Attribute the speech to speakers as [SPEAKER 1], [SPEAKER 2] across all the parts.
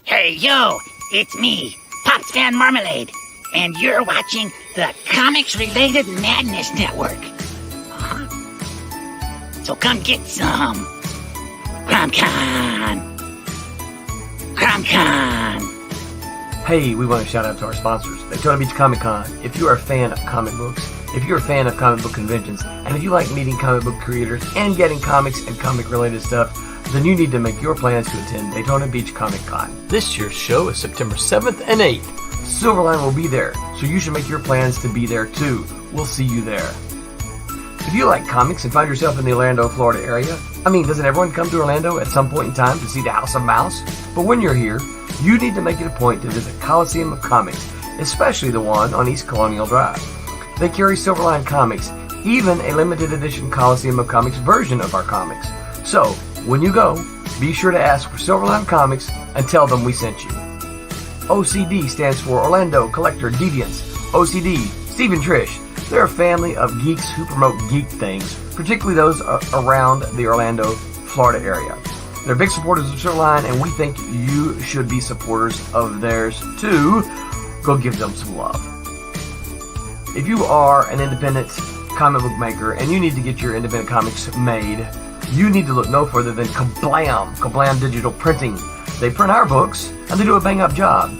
[SPEAKER 1] Hey, yo, it's me, Pops Fan Marmalade, and you're watching the Comics-Related Madness Network. So come get some. CromCon.
[SPEAKER 2] Hey, we want to shout out to our sponsors, Daytona Beach Comic Con. If you are a fan of comic books, if you're a fan of comic book conventions, and if you like meeting comic book creators and getting comics and comic-related stuff, then you need to make your plans to attend Daytona Beach Comic Con. This year's show is September 7th and 8th. Silverline will be there, so you should make your plans to be there too. We'll see you there. If you like comics and find yourself in the Orlando, Florida area, doesn't everyone come to Orlando at some point in time to see the House of Mouse? But when you're here, you need to make it a point to visit Coliseum of Comics, especially the one on East Colonial Drive. They carry Silverline comics, even a limited edition Coliseum of Comics version of our comics. So, when you go, be sure to ask for Silverline Comics and tell them we sent you. OCD stands for Orlando Collector Deviants. OCD, Steve and Trish. They're a family of geeks who promote geek things, particularly those around the Orlando, Florida area. They're big supporters of Silverline, and we think you should be supporters of theirs too. Go give them some love. If you are an independent comic book maker and you need to get your independent comics made, you need to look no further than Kablam Digital Printing. They print our books, and they do a bang-up job.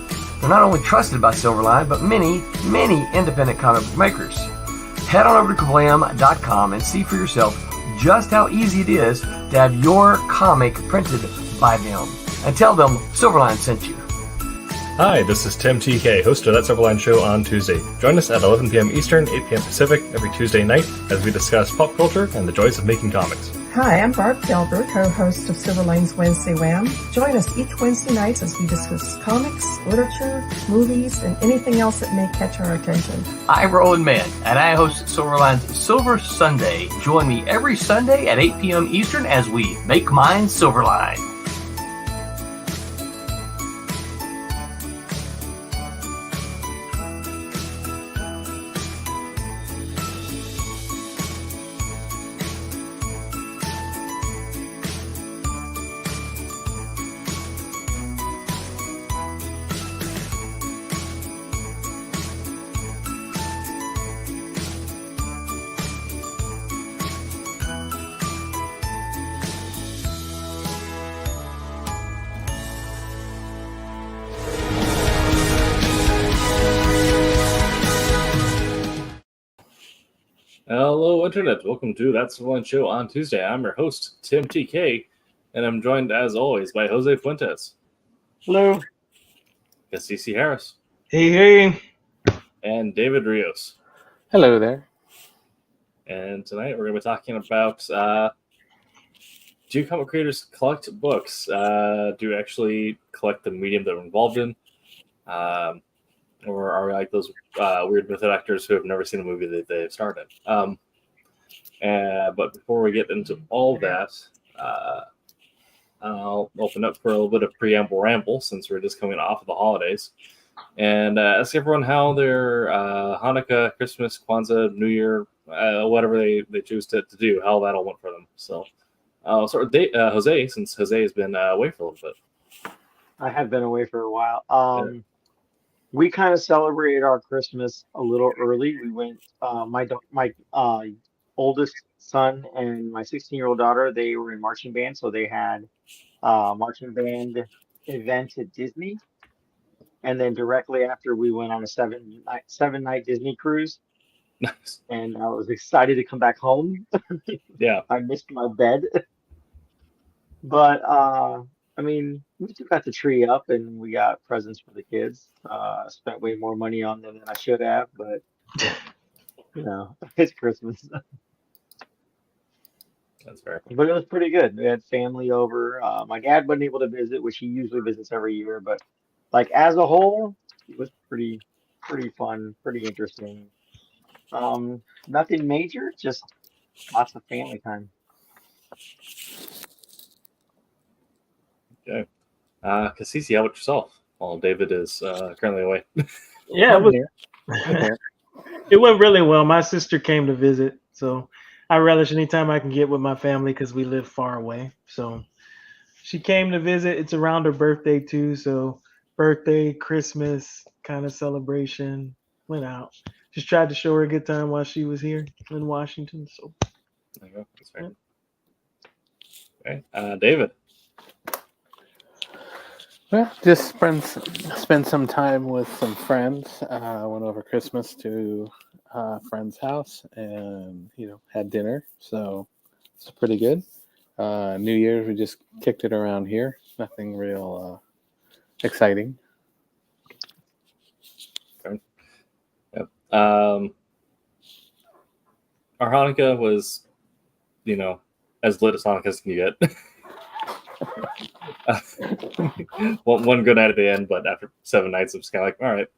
[SPEAKER 2] They're not only trusted by Silverline, but many, many independent comic book makers. Head on over to Kablam.com and see for yourself just how easy it is to have your comic printed by them. And tell them Silverline sent you.
[SPEAKER 3] Hi, this is Tim TK, host of That Silverline Show on Tuesday. Join us at 11 p.m. Eastern, 8 p.m. Pacific every Tuesday night as we discuss pop culture and the joys of making comics.
[SPEAKER 4] Hi, I'm Barb Gelber, co-host of Silverline's Wednesday Wham. Join us each Wednesday night as we discuss comics, literature, movies, and anything else that may catch our attention.
[SPEAKER 5] I'm Roland Mann, and I host Silverline's Silver Sunday. Join me every Sunday at 8 p.m. Eastern as we make mine Silverline.
[SPEAKER 3] Hello, Internet. Welcome to That Silverline Show on Tuesday. I'm your host, Tim TK, and I'm joined, as always, by Jose Fuentes.
[SPEAKER 6] Hello.
[SPEAKER 3] CC Harris.
[SPEAKER 6] Hey.
[SPEAKER 3] And David Rios.
[SPEAKER 6] Hello there.
[SPEAKER 3] And tonight we're going to be talking about do comic creators collect books? Do you actually collect the medium that we're involved in? Or are we like those weird method actors who have never seen a movie that they've starred in? But before we get into all that, I'll open up for a little bit of preamble ramble since we're just coming off of the holidays. And ask everyone how their Hanukkah, Christmas, Kwanzaa, New Year, whatever they choose to do, how that all went for them. So I'll start with Jose, since Jose has been away for a little bit.
[SPEAKER 6] I have been away for a while. We kind of celebrated our Christmas a little early. We went, my oldest son and my 16-year-old daughter, they were in marching band, so they had marching band event at Disney. And then directly after, we went on a seven-night Disney cruise.
[SPEAKER 3] Nice.
[SPEAKER 6] And I was excited to come back home.
[SPEAKER 3] Yeah.
[SPEAKER 6] I missed my bed. But we still got the tree up and we got presents for the kids. Spent way more money on them than I should have, but it's Christmas.
[SPEAKER 3] That's fair.
[SPEAKER 6] But it was pretty good. We had family over. My dad wasn't able to visit, which he usually visits every year, but like as a whole, it was pretty fun, pretty interesting. Nothing major, just lots of family time.
[SPEAKER 3] Okay. Cassisi, how about yourself? Well, David is currently away.
[SPEAKER 7] Yeah, it went really well. My sister came to visit, so I relish any time I can get with my family because we live far away. So She came to visit. It's around her birthday too, so birthday, Christmas kind of celebration. Went out. Just tried to show her a good time while she was here in Washington. So
[SPEAKER 3] There you go. That's fair. Okay, David.
[SPEAKER 8] Well, just spend some time with some friends. Went over Christmas to a friend's house and had dinner. So it's pretty good. New Year's we just kicked it around here. Nothing real exciting.
[SPEAKER 3] Okay. Yep. Our Hanukkah was, as lit as Hanukkahs can get. One good night at the end, but after 7 nights, I'm just kind of like, all right.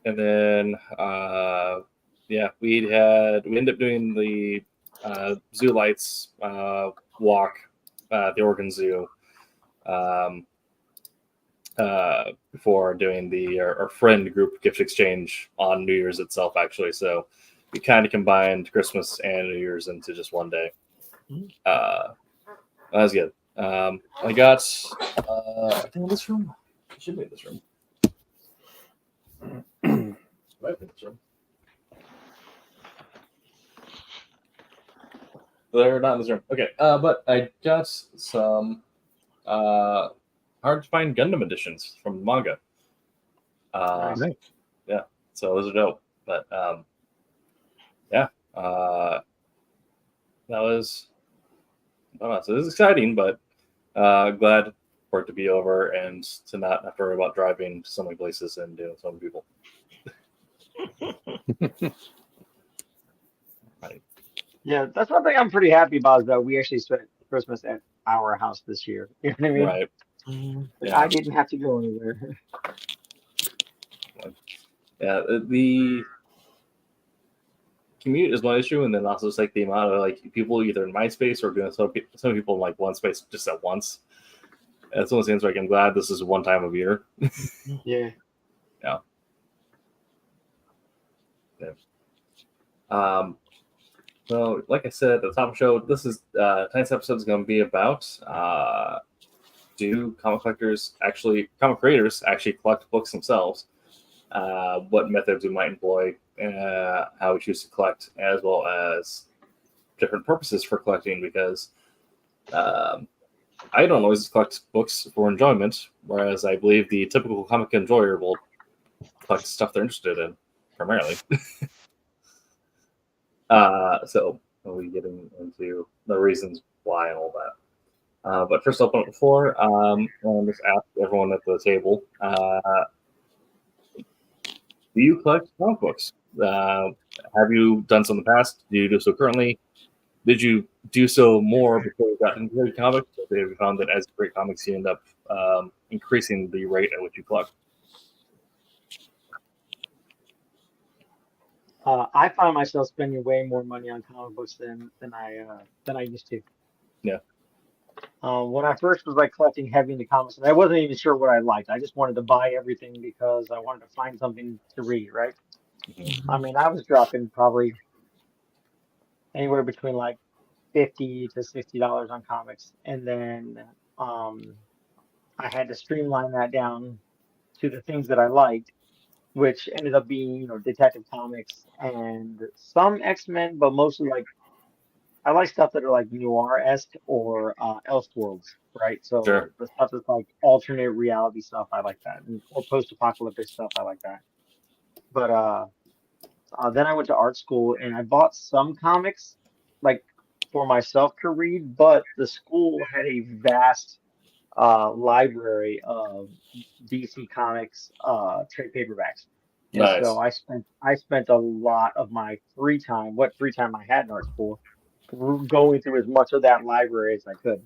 [SPEAKER 3] And then, we ended up doing the Zoo Lights walk at the Oregon Zoo before doing our friend group gift exchange on New Year's itself, actually. So we kind of combined Christmas and New Year's into just one day. That was good. I got, I think in this room. It should be in this room. Might be in this room. They're not in this room. Okay, but I got some hard to find Gundam editions from the manga.
[SPEAKER 8] Nice.
[SPEAKER 3] Yeah, so those are dope. But that was, I don't know, so this is exciting, but glad for it to be over and to not have to worry about driving to so many places and dealing with so many people. Right.
[SPEAKER 6] Yeah, that's one thing I'm pretty happy about is that we actually spent Christmas at our house this year. You know what I mean?
[SPEAKER 3] Right.
[SPEAKER 6] Like,
[SPEAKER 3] Yeah.
[SPEAKER 6] I didn't have to go anywhere.
[SPEAKER 3] Yeah, the commute is one issue, and then also it's like the amount of like people either in my space or doing some people in like one space just at once. That's one of the things like I'm glad this is one time of year.
[SPEAKER 6] Yeah.
[SPEAKER 3] Yeah. So, like I said at the top of the show, this is tonight's episode is going to be about do comic creators actually collect books themselves? What methods we might employ, how we choose to collect, as well as different purposes for collecting. Because I don't always collect books for enjoyment, whereas I believe the typical comic enjoyer will collect stuff they're interested in primarily. So we'll be getting into the reasons why and all that. But first, I'll open up the floor. I'll just ask everyone at the table. Do you collect comic books? Have you done so in the past? Do you do so currently? Did you do so more before you got into comics? Or have you found that as you create comics, you end up increasing the rate at which you collect?
[SPEAKER 6] I find myself spending way more money on comic books than I used to.
[SPEAKER 3] Yeah.
[SPEAKER 6] When I first was like collecting heavy into comics, and I wasn't even sure what I liked. I just wanted to buy everything because I wanted to find something to read, right?
[SPEAKER 3] Mm-hmm.
[SPEAKER 6] I mean, I was dropping probably anywhere between like $50 to $60 on comics, and then I had to streamline that down to the things that I liked, which ended up being, Detective Comics and some X-Men, but mostly like I like stuff that are like noir-esque or Elseworlds, right? So
[SPEAKER 3] Sure.
[SPEAKER 6] the stuff that's like alternate reality stuff, I like that, or post-apocalyptic stuff, I like that. But then I went to art school and I bought some comics, like for myself to read, but the school had a vast library of DC Comics trade paperbacks. And
[SPEAKER 3] Nice.
[SPEAKER 6] so I spent a lot of my free time, what free time I had in art school, going through as much of that library as I could.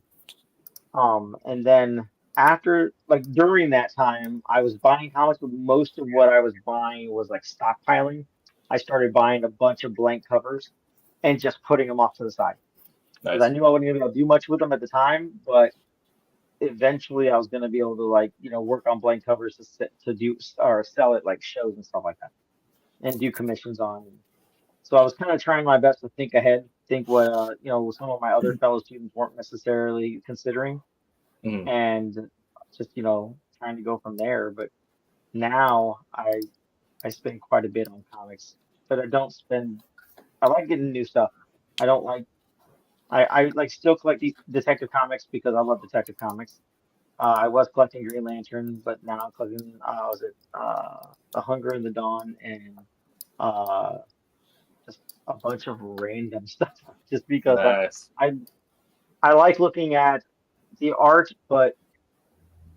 [SPEAKER 6] And then after, like during that time, I was buying comics, but most of what I was buying was like stockpiling. I started buying a bunch of blank covers and just putting them off to the side because I
[SPEAKER 3] Nice.
[SPEAKER 6] knew I wasn't going to be able to do much with them at the time, but eventually I was going to be able to like work on blank covers to do or sell it like shows and stuff like that and do commissions on. So I was kind of trying my best to think ahead think what some of my other fellow students weren't necessarily considering,
[SPEAKER 3] Mhm.
[SPEAKER 6] and just trying to go from there. But now I spend quite a bit on comics, but I don't spend. I like getting new stuff. I don't like. I like still collect these detective comics because I love detective comics. I was collecting Green Lantern, but now I'm collecting was it The Hunger in the Dawn and uh just a bunch of random stuff just because
[SPEAKER 3] Nice.
[SPEAKER 6] I I like looking at the art, but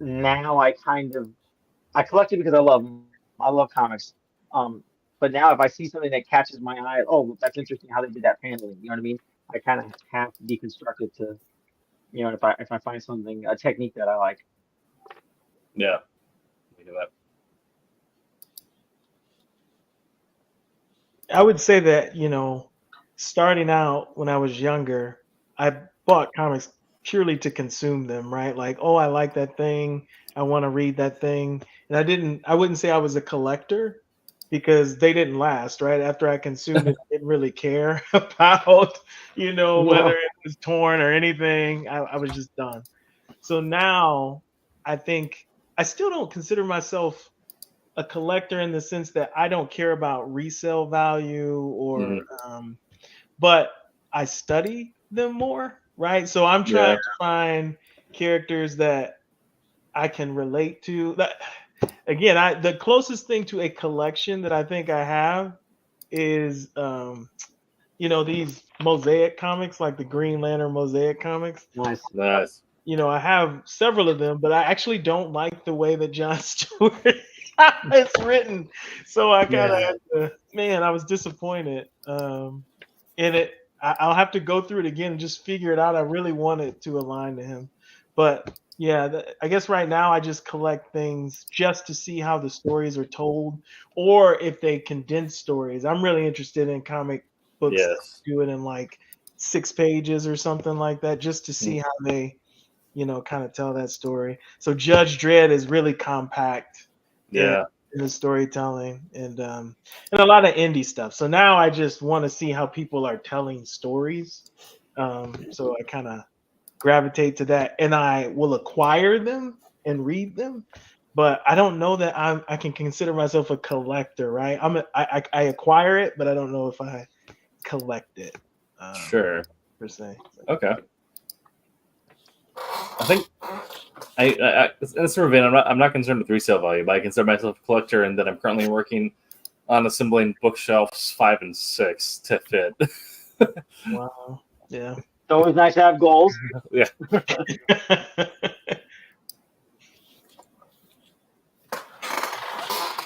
[SPEAKER 6] now I collect it because I love comics. Um, but now if I see something that catches my eye, oh, that's interesting how they did that paneling. You know what I mean? I kind of have to deconstruct it to, if I find something a technique that I like.
[SPEAKER 3] Yeah. We do that.
[SPEAKER 7] I would say that, starting out when I was younger, I bought comics purely to consume them, right? Like, oh, I like that thing. I want to read that thing. And I wouldn't say I was a collector because they didn't last, right? After I consumed it, I didn't really care about, whether
[SPEAKER 6] Yeah.
[SPEAKER 7] it was torn or anything. I was just done. So now I think I still don't consider myself a collector in the sense that I don't care about resale value
[SPEAKER 3] Mhm.
[SPEAKER 7] but I study them more, right? So I'm trying
[SPEAKER 3] Yeah.
[SPEAKER 7] to find characters that I can relate to. Again, the closest thing to a collection that I think I have is these mosaic comics, like the Green Lantern mosaic comics.
[SPEAKER 6] Nice.
[SPEAKER 3] Nice.
[SPEAKER 7] I have several of them, but I actually don't like the way that John Stewart is written. So I kind of
[SPEAKER 2] Yeah.
[SPEAKER 7] had to, man, I was disappointed. In it, I'll have to go through it again and just figure it out. I really want it to align to him. But yeah, I guess right now I just collect things just to see how the stories are told or if they condense stories. I'm really interested in comic books that
[SPEAKER 3] Yes.
[SPEAKER 7] do it in like 6 pages or something like that, just to
[SPEAKER 3] Mm.
[SPEAKER 7] see how they kind of tell that story. So Judge Dredd is really compact in,
[SPEAKER 3] Yeah.
[SPEAKER 7] in the storytelling and a lot of indie stuff. So now I just want to see how people are telling stories. So I kind of gravitate to that, and I will acquire them and read them. But I don't know that I can consider myself a collector, right? I acquire it, but I don't know if I collect it
[SPEAKER 3] Sure.
[SPEAKER 7] per se.
[SPEAKER 3] Okay. I think in a sort of vein, I'm not concerned with resale value, but I consider myself a collector, and that I'm currently working on assembling bookshelves 5 and 6 to fit.
[SPEAKER 7] Wow. Yeah.
[SPEAKER 6] It's always nice to have goals.
[SPEAKER 3] Yeah.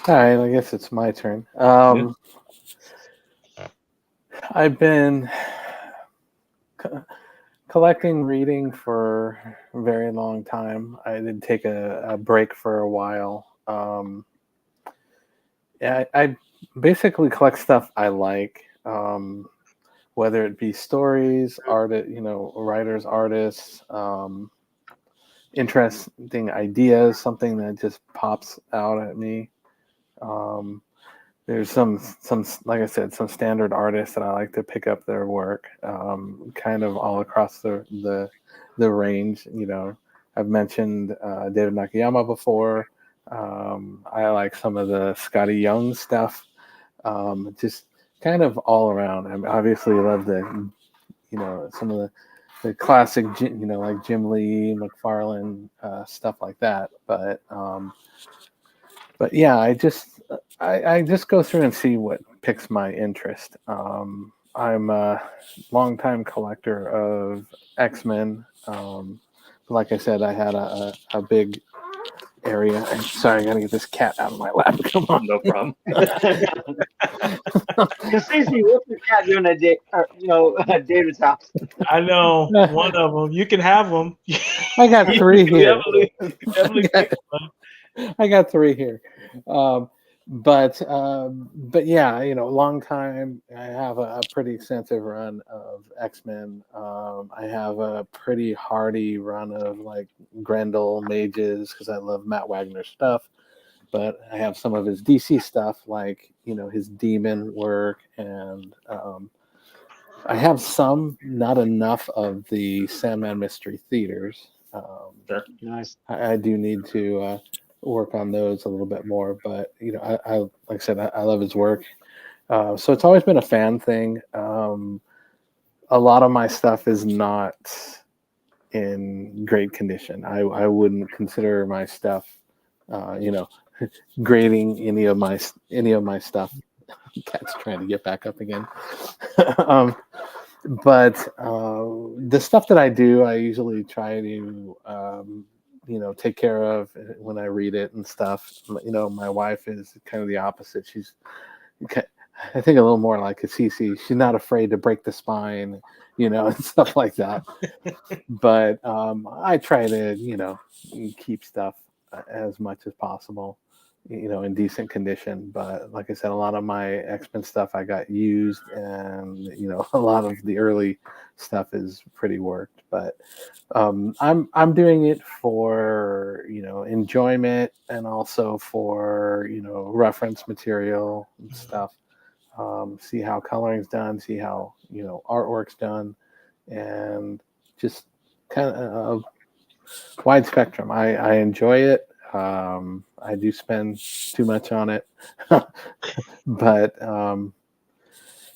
[SPEAKER 8] All right, I guess it's my turn.
[SPEAKER 3] Yeah.
[SPEAKER 8] I've been collecting reading for a very long time. I did take a break for a while. Yeah, I basically collect stuff I like, whether it be stories, writers, artists, interesting ideas, something that just pops out at me. There's some like I said, some standard artists that I like to pick up their work, kind of all across the range. I've mentioned David Nakayama before. I like some of the Scotty Young stuff. Just kind of all around. I mean, obviously, I love some of the classic, like Jim Lee, McFarlane, stuff like that. But yeah, I just go through and see what picks my interest. I'm a longtime collector of X-Men. Like I said, I had a big area. And sorry, I gotta get this cat out of my lap. Come on.
[SPEAKER 3] No problem.
[SPEAKER 6] Cece, what's the cat doing at David's house?
[SPEAKER 7] I know one of them. You can have them.
[SPEAKER 8] I got three here.
[SPEAKER 7] Definitely pick one.
[SPEAKER 8] I got three here. But yeah, long time. I have a pretty extensive run of X-Men. I have a pretty hardy run of like Grendel mages because I love Matt Wagner's stuff. But I have some of his DC stuff, like his demon work and I have some, not enough of the Sandman Mystery Theaters.
[SPEAKER 3] Sure.
[SPEAKER 6] Nice.
[SPEAKER 8] I do need to work on those a little bit more, but I like I said, I love his work. So it's always been a fan thing. A lot of my stuff is not in great condition. I wouldn't consider my stuff, grading any of my stuff. Cat's trying to get back up again. But the stuff that I do, I usually try to take care of when I read it and stuff. My wife is kind of the opposite. She's, I think, a little more like a Cece. She's not afraid to break the spine, and stuff like that. But I try to keep stuff as much as possible, in decent condition. But like I said, a lot of my X-Men stuff I got used, and a lot of the early stuff is pretty worked. But I'm doing it for enjoyment, and also for reference material and stuff. See how coloring's done, see how artwork's done, and just kind of wide spectrum. I enjoy it. I do spend too much on it, but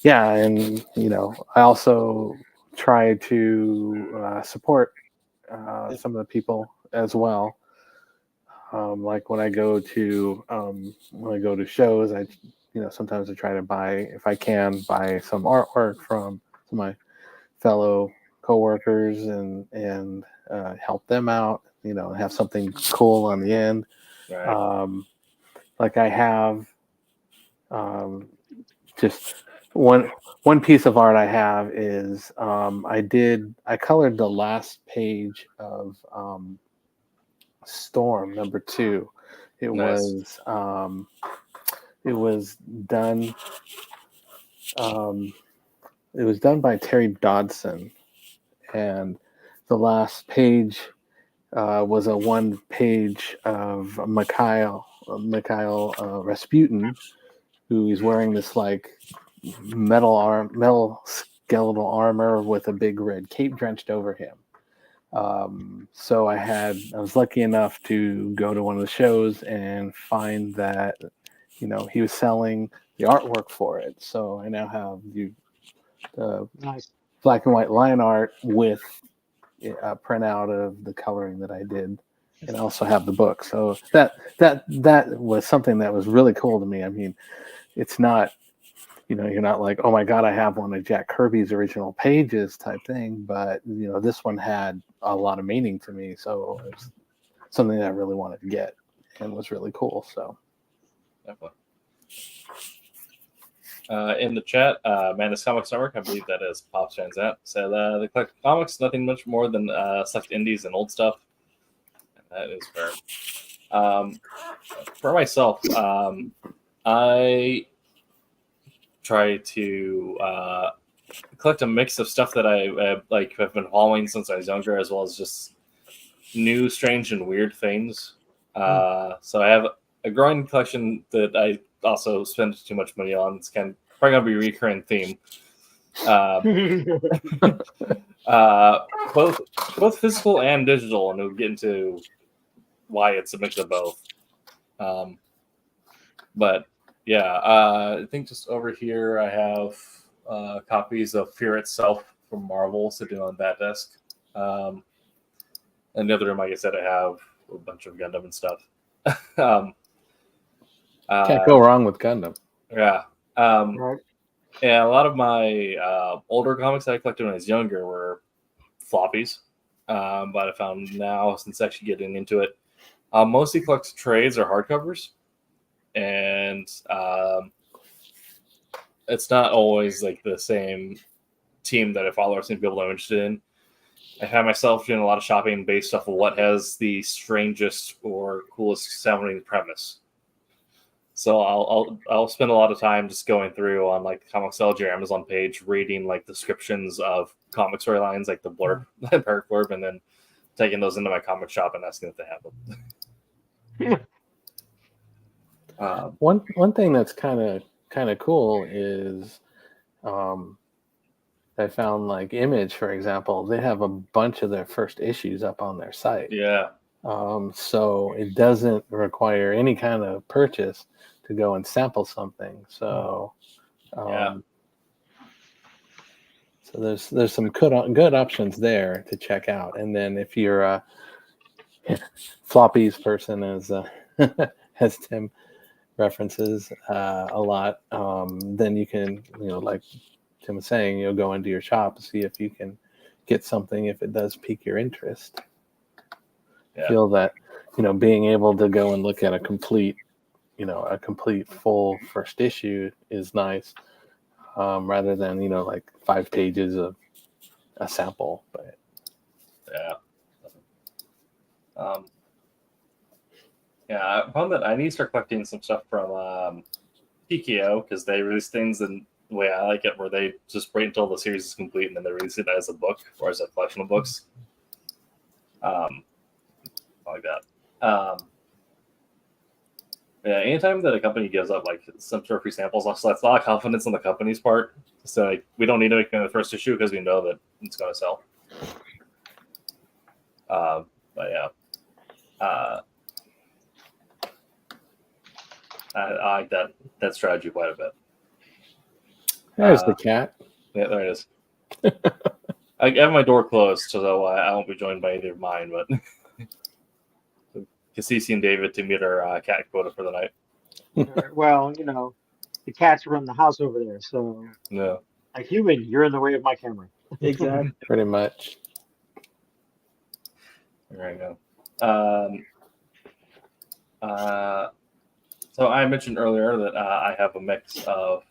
[SPEAKER 8] yeah, and I also try to support some of the people as well. Like when I go to shows, I sometimes I try to buy, if I can, buy some artwork from some of my fellow coworkers and help them out. Have something cool on the end.
[SPEAKER 3] Right.
[SPEAKER 8] Like I have just one piece of art I have is I colored the last page of Storm #2. It
[SPEAKER 3] Nice.
[SPEAKER 8] was done. It was done by Terry Dodson, and the last page was a one page of Mikhail Rasputin, who is wearing this like metal skeletal armor with a big red cape drenched over him. So I was lucky enough to go to one of the shows and find that he was selling the artwork for it. So I now have the
[SPEAKER 6] Nice.
[SPEAKER 8] black and white line art with a printout of the coloring that I did, and I also have the book. So that was something that was really cool to me. I mean, it's not, you're not like, oh my God, I have one of Jack Kirby's original pages type thing, but this one had a lot of meaning to me. So it's something that I really wanted to get and was really cool. So
[SPEAKER 3] Definitely. In the chat, Madness Comics Network, I believe that is Pop's Fans at, said they collect comics, nothing much more than select indies and old stuff. And that is fair. For myself, I try to collect a mix of stuff that I have been following since I was younger, as well as just new, strange, and weird things. So I have a growing collection that I also spend too much money on. It's probably gonna be a recurring theme. Both physical and digital, and we'll get into why it's a mix of both. But yeah, I think just over here I have copies of Fear Itself from Marvel sitting on that desk. In the other room, like I said, I have a bunch of Gundam and stuff.
[SPEAKER 8] can't go wrong with Gundam.
[SPEAKER 3] Yeah.
[SPEAKER 6] Right.
[SPEAKER 3] And a lot of my older comics that I collected when I was younger were floppies. But I found now, since actually getting into it, mostly collect trades or hardcovers. And it's not always like the same team that I follow or same people I'm interested in. I find myself doing a lot of shopping based off of what has the strangest or coolest sounding premise. So I'll spend a lot of time just going through on like the Comixology or Amazon page, reading like descriptions of comic storylines, like the blurb, the paragraph blurb, and then taking those into my comic shop and asking if they have them.
[SPEAKER 8] One thing that's kind of cool is, I found like Image, for example, they have a bunch of their first issues up on their site.
[SPEAKER 3] Yeah.
[SPEAKER 8] So it doesn't require any kind of purchase to go and sample something. So,
[SPEAKER 3] Yeah.
[SPEAKER 8] so there's some good options there to check out. And then if you're a floppies person, as Tim references a lot, then you can, like Tim was saying, go into your shop and see if you can get something if it does pique your interest.
[SPEAKER 3] Yeah.
[SPEAKER 8] Feel that, being able to go and look at a complete full first issue is nice, rather than, like 5 pages of a sample. But
[SPEAKER 3] Yeah. I found that I need to start collecting some stuff from PKO, because they release things in the way I like it, where they just wait until the series is complete and then they release it as a book or as a collection of books. Like that. Anytime that a company gives up like some sort of free samples, also that's a lot of confidence on the company's part. So like, we don't need to make the first issue because we know that it's going to sell. But yeah, I like that strategy quite a bit.
[SPEAKER 8] there's the cat.
[SPEAKER 3] Yeah, there it is. I have my door closed, so I won't be joined by either of mine, but Cassisi and David to meet our cat quota for the night.
[SPEAKER 6] Well, the cats run the house over there, so
[SPEAKER 3] No.
[SPEAKER 6] a human, you're in the way of my camera.
[SPEAKER 7] Exactly.
[SPEAKER 8] Pretty much.
[SPEAKER 3] There you go. So I mentioned earlier that I have a mix of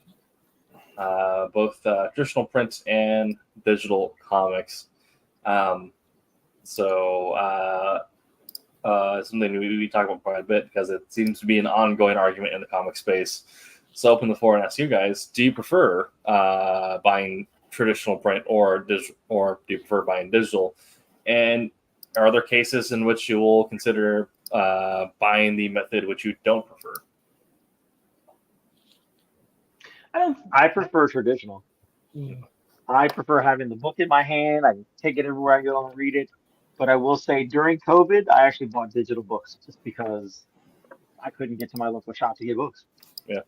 [SPEAKER 3] both traditional print and digital comics. Something we talk about quite a bit because it seems to be an ongoing argument in the comic space. So I'll open the floor and ask you guys: do you prefer buying traditional print or digital, or do you prefer buying digital? And are there cases in which you will consider buying the method which you don't prefer?
[SPEAKER 6] I prefer traditional. I prefer having the book in my hand. I can take it everywhere I go and read it. But I will say during COVID, I actually bought digital books just because I couldn't get to my local shop to get books.
[SPEAKER 3] Yeah.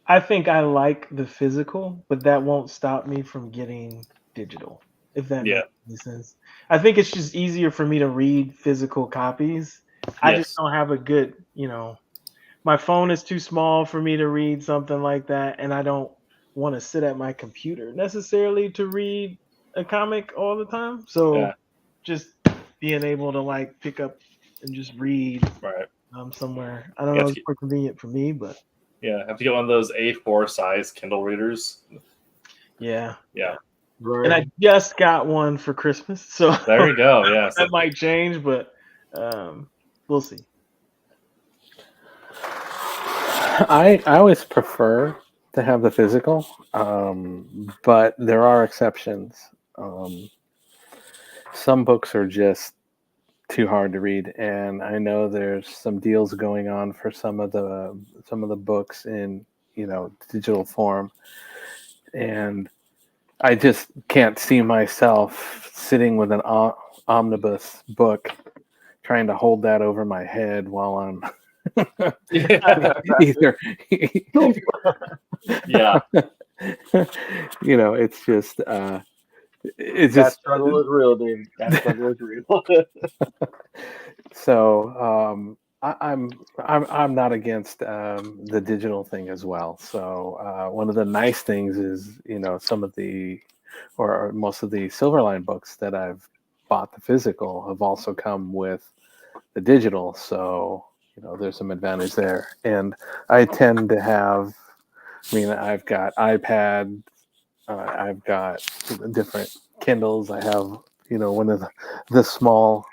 [SPEAKER 7] I think I like the physical, but that won't stop me from getting digital, if that makes any sense. I think it's just easier for me to read physical copies. I just don't have a good, my phone is too small for me to read something like that, and I don't want to sit at my computer necessarily to read a comic all the time. So just being able to like pick up and just read somewhere. I don't know, it's more convenient for me, but
[SPEAKER 3] yeah, have to get one of those A4 size Kindle readers.
[SPEAKER 7] Yeah.
[SPEAKER 6] Right.
[SPEAKER 7] And I just got one for Christmas, so
[SPEAKER 3] there you go. Yeah,
[SPEAKER 7] that might change, but we'll see.
[SPEAKER 8] I always prefer to have the physical, but there are exceptions. Some books are just too hard to read, and I know there's some deals going on for some of the books in digital form, and I just can't see myself sitting with an omnibus book trying to hold that over my head while I'm either it's just
[SPEAKER 6] that struggle is real, dude. That struggle is real.
[SPEAKER 8] So I'm not against the digital thing as well. So one of the nice things is some of the or most of the Silverline books that I've bought the physical have also come with the digital. So there's some advantage there. And I tend to have, I've got iPad, I've got different Kindles. I have, one of the small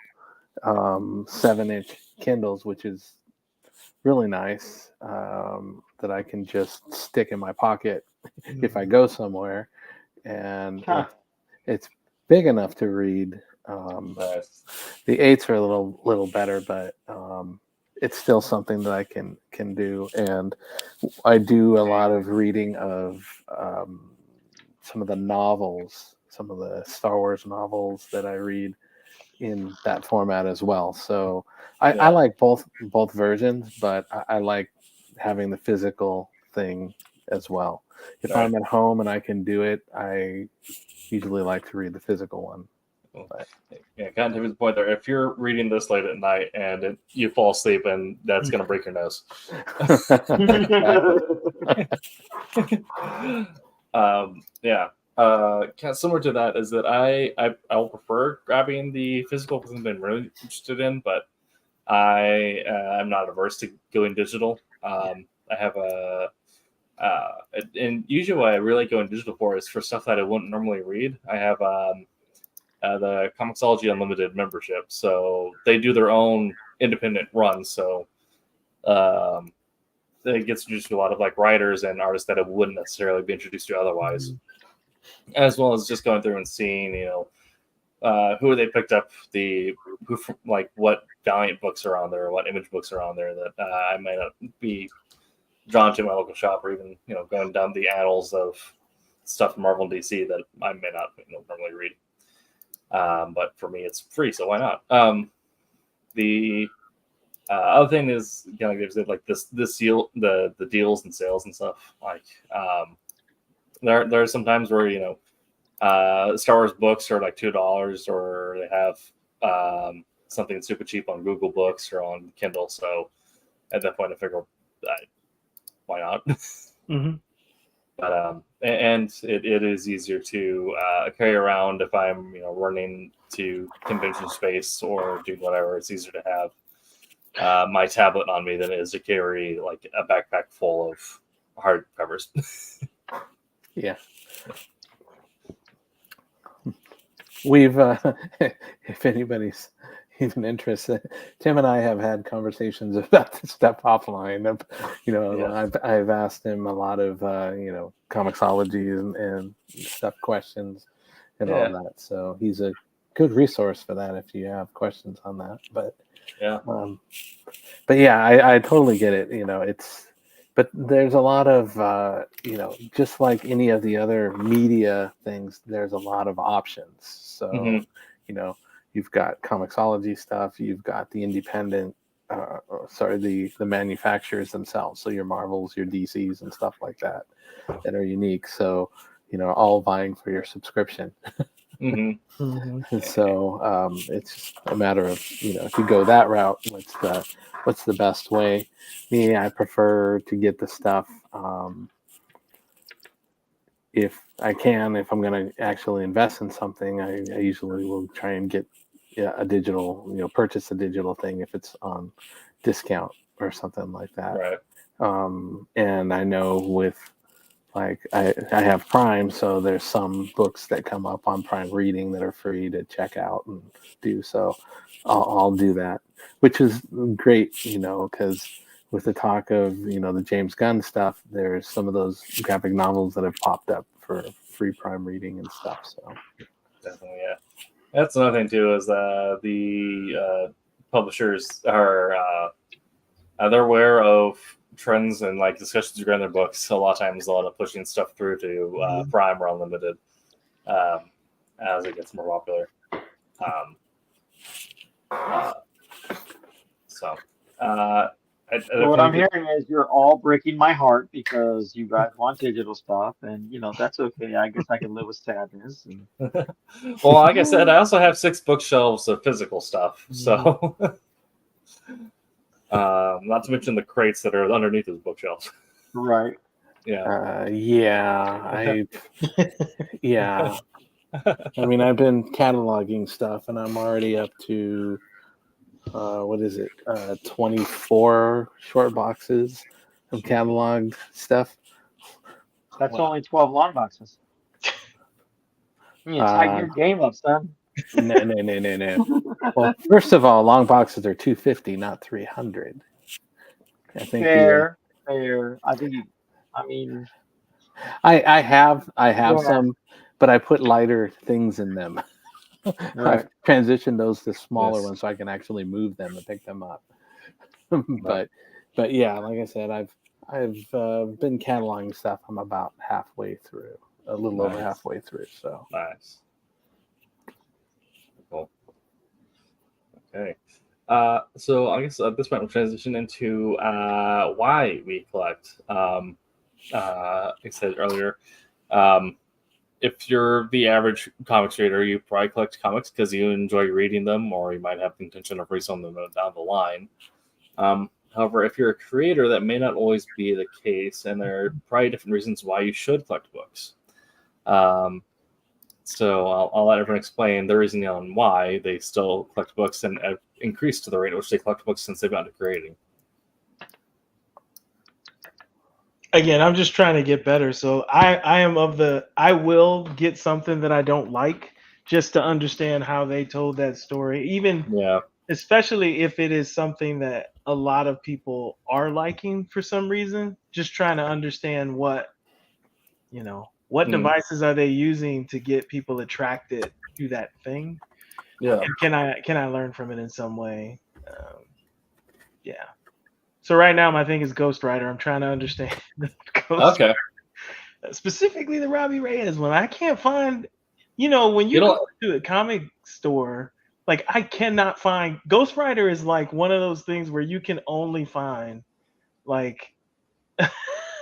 [SPEAKER 8] 7-inch Kindles, which is really nice, that I can just stick in my pocket if I go somewhere. And it's big enough to read. The 8s are a little better, but it's still something that I can do. And I do a lot of reading of some of the novels, some of the Star Wars novels that I read in that format as well. So I like both versions, but I like having the physical thing as well. If I'm at home and I can do it, I usually like to read the physical one. But
[SPEAKER 3] Yeah, kind of to the point there. If you're reading this late at night and you fall asleep, and that's going to break your nose. Yeah. Kind of similar to that is that I will prefer grabbing the physical because I've been really interested in, but I'm not averse to going digital. I have and usually what I really go in digital for is for stuff that I wouldn't normally read. I have the Comixology Unlimited membership, so they do their own independent runs. So it gets introduced to a lot of like writers and artists that I wouldn't necessarily be introduced to otherwise, as well as just going through and seeing, who they picked up, like what Valiant books are on there, or what Image books are on there that I might not be drawn to in my local shop, or even going down the annals of stuff from Marvel and DC that I may not normally read. But for me, it's free, so why not? The other thing is, like this deal, the deals and sales and stuff. Like there are some times where Star Wars books are like $2, or they have something super cheap on Google Books or on Kindle. So at that point, I figure, why not?
[SPEAKER 7] Mm-hmm.
[SPEAKER 3] But and it is easier to carry around if I'm running to convention space or doing whatever. It's easier to have my tablet on me than it is to carry like a backpack full of hard covers.
[SPEAKER 8] yeah. We've, if anybody's even interested, Tim and I have had conversations about this stuff offline. I've asked him a lot of Comixology and stuff questions and all that. So he's a good resource for that if you have questions on that. But I totally get it. But there's a lot of just like any of the other media things, there's a lot of options. So you've got Comixology stuff, you've got the independent, the manufacturers themselves. So your Marvels, your DCs, and stuff like that are unique. So all vying for your subscription. So it's just a matter of if you go that route, what's the best way? Me, I prefer to get the stuff if I can. If I'm going to actually invest in something, I usually will try and get a digital, purchase a digital thing if it's on discount or something like that.
[SPEAKER 3] Right.
[SPEAKER 8] And I know with like I have Prime, so there's some books that come up on Prime Reading that are free to check out and do. So I'll do that, which is great, because with the talk of the James Gunn stuff, there's some of those graphic novels that have popped up for free Prime Reading and stuff. So
[SPEAKER 3] definitely, yeah. That's another thing too, is the publishers are they're aware of trends and like discussions around their books. A lot of times they'll end up pushing stuff through to Prime or Unlimited as it gets more popular.
[SPEAKER 6] What I'm hearing is you're all breaking my heart because you guys want digital stuff, and that's okay. I guess I can live with sadness.
[SPEAKER 3] Well, like I said, I also have 6 bookshelves of physical stuff, so not to mention the crates that are underneath those bookshelves.
[SPEAKER 6] Right.
[SPEAKER 3] Yeah.
[SPEAKER 8] I mean, I've been cataloging stuff, and I'm already up to 24 short boxes of cataloged stuff.
[SPEAKER 6] That's only 12 long boxes. You tighten your game up, son.
[SPEAKER 8] No. Well, first of all, long boxes are $250, not $300. I think
[SPEAKER 6] fair. I
[SPEAKER 8] have some, but I put lighter things in them.
[SPEAKER 6] Right.
[SPEAKER 8] I've transitioned those to smaller ones so I can actually move them and pick them up. but yeah, like I said, I've been cataloging stuff. I'm about halfway through. a little over
[SPEAKER 3] Nice.
[SPEAKER 8] halfway through. So
[SPEAKER 3] Nice. Cool. Okay. So I guess at this point we'll transition into why we collect. Like I said earlier, if you're the average comics reader, you probably collect comics because you enjoy reading them, or you might have the intention of reselling them down the line. However, if you're a creator, that may not always be the case, and there are probably different reasons why you should collect books. So I'll let everyone explain the reasoning on why they still collect books and have increased to the rate at which they collect books since they've gotten to creating.
[SPEAKER 7] Again, I'm just trying to get better. So I will get something that I don't like just to understand how they told that story. Even
[SPEAKER 3] Yeah.
[SPEAKER 7] especially if it is something that a lot of people are liking for some reason, just trying to understand what devices are they using to get people attracted to that thing,
[SPEAKER 3] Yeah.
[SPEAKER 7] and can I learn from it in some way? Yeah. So right now my thing is Ghost Rider. I'm trying to understand Ghost
[SPEAKER 3] Okay.
[SPEAKER 7] specifically the Robbie Reyes one. I can't find, when you go to a comic store, like I cannot find Ghost Rider is like one of those things where you can only find like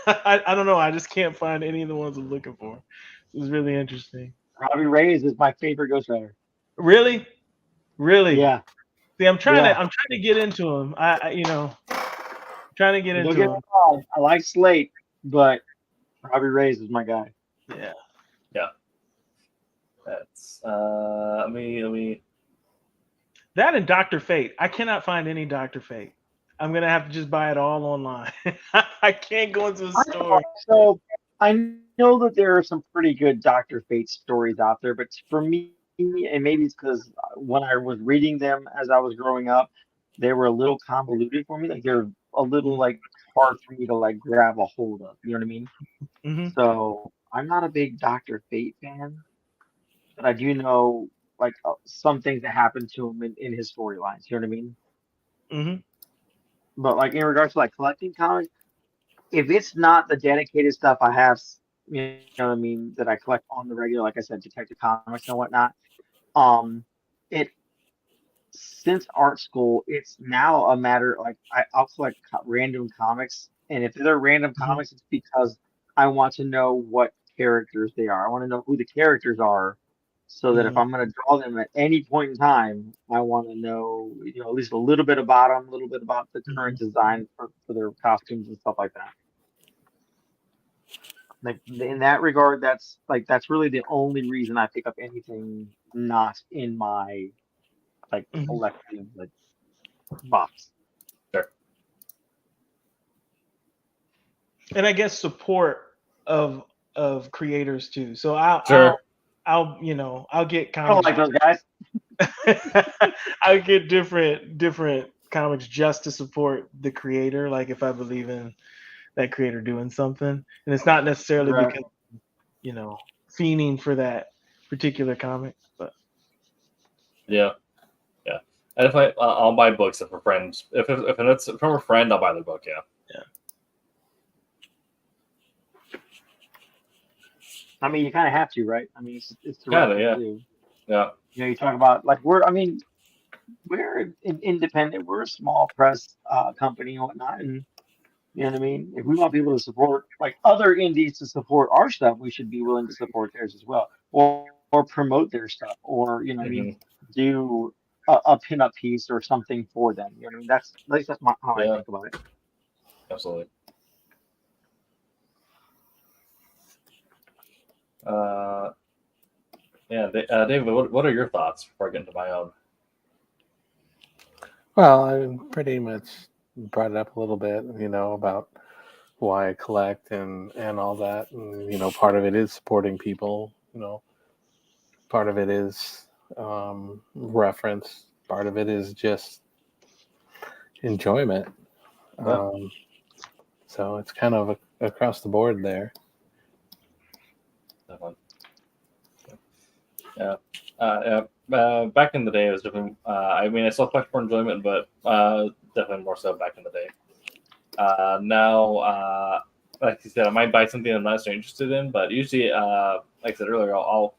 [SPEAKER 7] I don't know. I just can't find any of the ones I'm looking for. It was really interesting.
[SPEAKER 6] Robbie Reyes is my favorite Ghost Rider.
[SPEAKER 7] Really, really.
[SPEAKER 6] Yeah,
[SPEAKER 7] See, I'm trying
[SPEAKER 6] yeah.
[SPEAKER 7] to get into him. Trying to get
[SPEAKER 6] Don't
[SPEAKER 7] into
[SPEAKER 6] get me
[SPEAKER 7] him.
[SPEAKER 6] wrong. I like Slate, but Robbie Reyes is my guy.
[SPEAKER 7] Yeah.
[SPEAKER 3] Yeah. That's let me.
[SPEAKER 7] That and Dr. Fate. I cannot find any Dr. Fate. I'm gonna have to just buy it all online. I can't go into a store.
[SPEAKER 6] So I know that there are some pretty good Dr. Fate stories out there, but for me, and maybe it's because when I was reading them as I was growing up, they were a little convoluted for me. Like they're a little like hard for me to like grab a hold of. You know what I mean?
[SPEAKER 7] Mm-hmm.
[SPEAKER 6] So I'm not a big Dr. Fate fan, but I do know like some things that happened to him in his storylines. You know what I mean?
[SPEAKER 7] Mm-hmm.
[SPEAKER 6] But like in regards to like collecting comics, if it's not the dedicated stuff I have, you know what I mean, that I collect on the regular, like I said, Detective Comics and whatnot, um, it since art school, it's now a matter like I'll collect random comics, and if they're random
[SPEAKER 7] Mm-hmm.
[SPEAKER 6] comics, it's because I want to know what characters they are. I want to know who the characters are, so that if
[SPEAKER 7] Mm-hmm.
[SPEAKER 6] I'm going to draw them at any point in time, I want to know, at least a little bit about them, a little bit about the current design for their costumes and stuff like that. Like in that regard, that's really the only reason I pick up anything not in my like
[SPEAKER 7] Mm-hmm.
[SPEAKER 6] collective like box.
[SPEAKER 3] Sure.
[SPEAKER 7] And I guess support of creators too. So
[SPEAKER 3] Sure.
[SPEAKER 7] I'll get
[SPEAKER 6] I don't
[SPEAKER 7] comics.
[SPEAKER 6] like those guys.
[SPEAKER 7] I get different comics just to support the creator. Like if I believe in that creator doing something, and it's not necessarily
[SPEAKER 6] Right.
[SPEAKER 7] because fiending for that particular comic. But
[SPEAKER 3] Yeah. Yeah. And if I'll buy books if a friend if it's from a friend, I'll buy the book. Yeah.
[SPEAKER 7] yeah,
[SPEAKER 6] I mean, you kind of have to, right? I mean, it's the
[SPEAKER 3] Kinda,
[SPEAKER 6] right thing
[SPEAKER 3] yeah.
[SPEAKER 6] to do.
[SPEAKER 3] Yeah.
[SPEAKER 6] You talk about like we're independent. We're a small press company and whatnot, and you know what I mean. If we want people to support like other indies to support our stuff, we should be willing to support theirs as well, or promote their stuff, or you know what I mean, do a pinup piece or something for them. You know what I mean? That's at least that's how I
[SPEAKER 3] Yeah.
[SPEAKER 6] think about it.
[SPEAKER 3] Absolutely. Yeah, David, what are your thoughts before I get into my own?
[SPEAKER 8] Well, I pretty much brought it up a little bit, about why I collect and all that. And, part of it is supporting people, part of it is reference, part of it is just enjoyment.
[SPEAKER 3] Yeah.
[SPEAKER 8] So it's kind of across the board there.
[SPEAKER 3] That one. Yeah. Back in the day, it was different. I mean, I still collect for enjoyment, but definitely more so back in the day. Now, like you said, I might buy something I'm not necessarily interested in, but usually, like I said earlier, I'll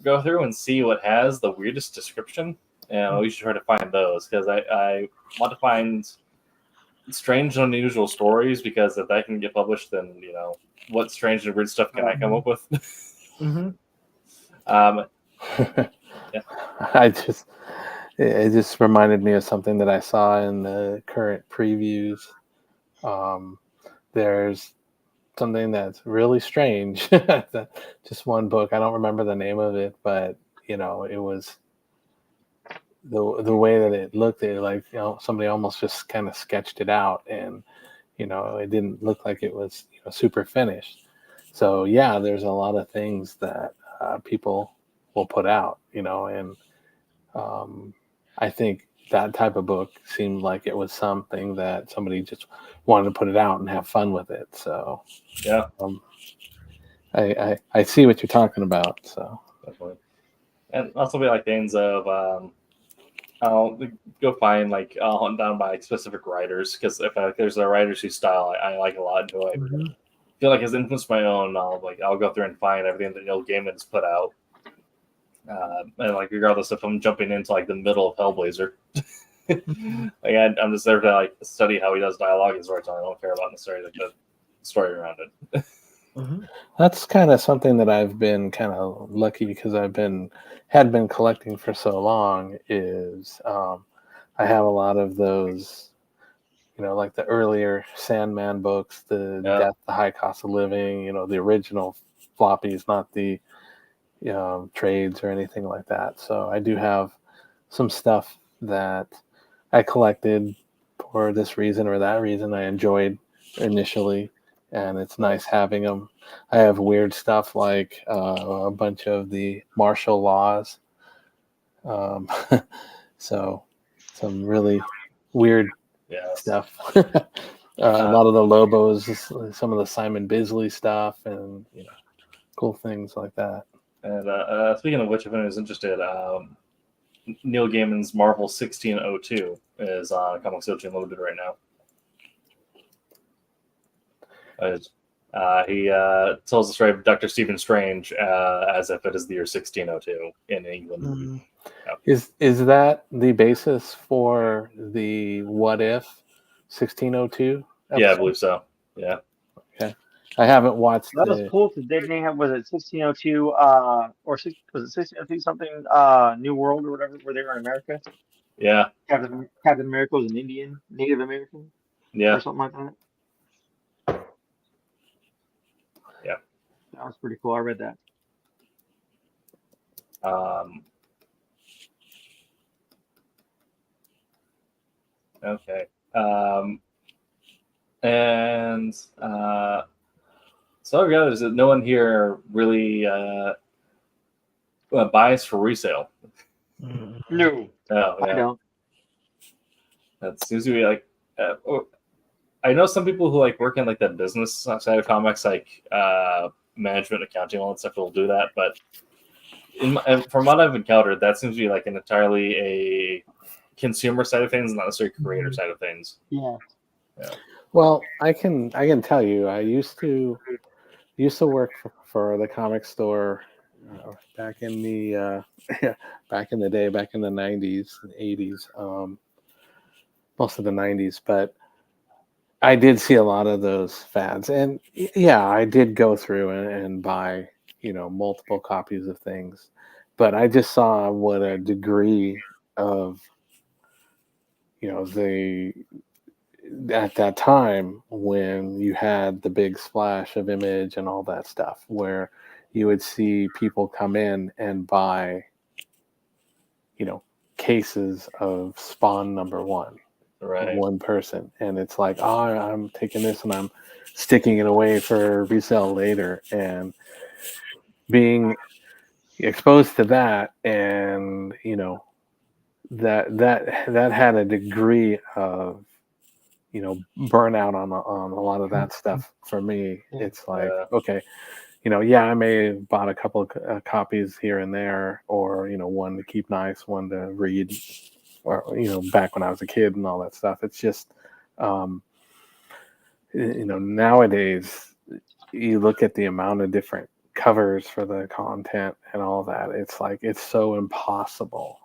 [SPEAKER 3] go through and see what has the weirdest description, and I'll usually try to find those because I want to find strange and unusual stories, because if that can get published, then what strange and weird stuff can I come up with?
[SPEAKER 7] Mm-hmm.
[SPEAKER 3] Yeah.
[SPEAKER 8] It just reminded me of something that I saw in the current previews. There's something that's really strange. Just one book. I don't remember the name of it, but it was the way that it looked. It like somebody almost just kind of sketched it out, and it didn't look like it was super finished. So yeah, there's a lot of things that people will put out, and I think that type of book seemed like it was something that somebody just wanted to put it out and have fun with it. So
[SPEAKER 3] Yeah,
[SPEAKER 8] I see what you're talking about. So
[SPEAKER 3] definitely. And also be like things of I'll go find I'll hunt down by specific writers, because if there's a writers whose style I like a lot, and who I feel like has influenced my own, I'll go through and find everything that Neil Gaiman has put out. And regardless if I'm jumping into the middle of Hellblazer, I'm just there to study how he does dialogue and storytelling. I don't care about necessarily the story around it.
[SPEAKER 8] that's kind of something that I've been kind of lucky, because had been collecting for so long. Is I have a lot of those, like the earlier Sandman books, the Death, the High Cost of Living, the original floppies, not the trades or anything like that. So I do have some stuff that I collected for this reason or that reason. I enjoyed initially, and it's nice having them. I have weird stuff like a bunch of the martial laws. So some really weird stuff. A lot of the Lobos, some of the Simon Bisley stuff, and cool things like that.
[SPEAKER 3] And speaking of which, if anyone's interested, Neil Gaiman's Marvel 1602 is on Comics Illustrated Limited right now. He tells the story of Dr. Stephen Strange as if it is the year 1602 in England.
[SPEAKER 8] Is that the basis for the What If 1602 episode?
[SPEAKER 3] Yeah, I believe so. Yeah.
[SPEAKER 8] Okay. I haven't watched
[SPEAKER 6] That was cool because didn't they have, was it 1602 was it 1602 something New World or whatever, where they were in America?
[SPEAKER 3] Yeah.
[SPEAKER 6] Captain America was an Indian, Native American, or something like that.
[SPEAKER 3] Yeah.
[SPEAKER 6] That was pretty cool. I read that.
[SPEAKER 3] Okay. And so yeah, there's no one here really buys for resale.
[SPEAKER 6] No.
[SPEAKER 3] Oh, yeah.
[SPEAKER 6] I don't.
[SPEAKER 3] That seems to be I know some people who work in the business side of comics, management, accounting, all that stuff will do that. But from what I've encountered, that seems to be an entirely a consumer side of things, not necessarily creator side of things.
[SPEAKER 6] Yeah.
[SPEAKER 8] Well, I can tell you, I used to work for the comic store back in the back in the day, back in the 90s and 80s, most of the 90s, but I did see a lot of those fads, and yeah, I did go through and buy multiple copies of things, but I just saw what a degree of at that time, when you had the big splash of Image and all that stuff, where you would see people come in and buy cases of Spawn #1,
[SPEAKER 3] right?
[SPEAKER 8] One person, and it's like, oh, I'm taking this and I'm sticking it away for resale later, and being exposed to that, and that had a degree of burnout on a lot of that stuff for me. It's like, okay, I may have bought a couple of copies here and there, or one to keep nice, one to read, or back when I was a kid and all that stuff. It's just nowadays you look at the amount of different covers for the content and all that. It's like it's so impossible.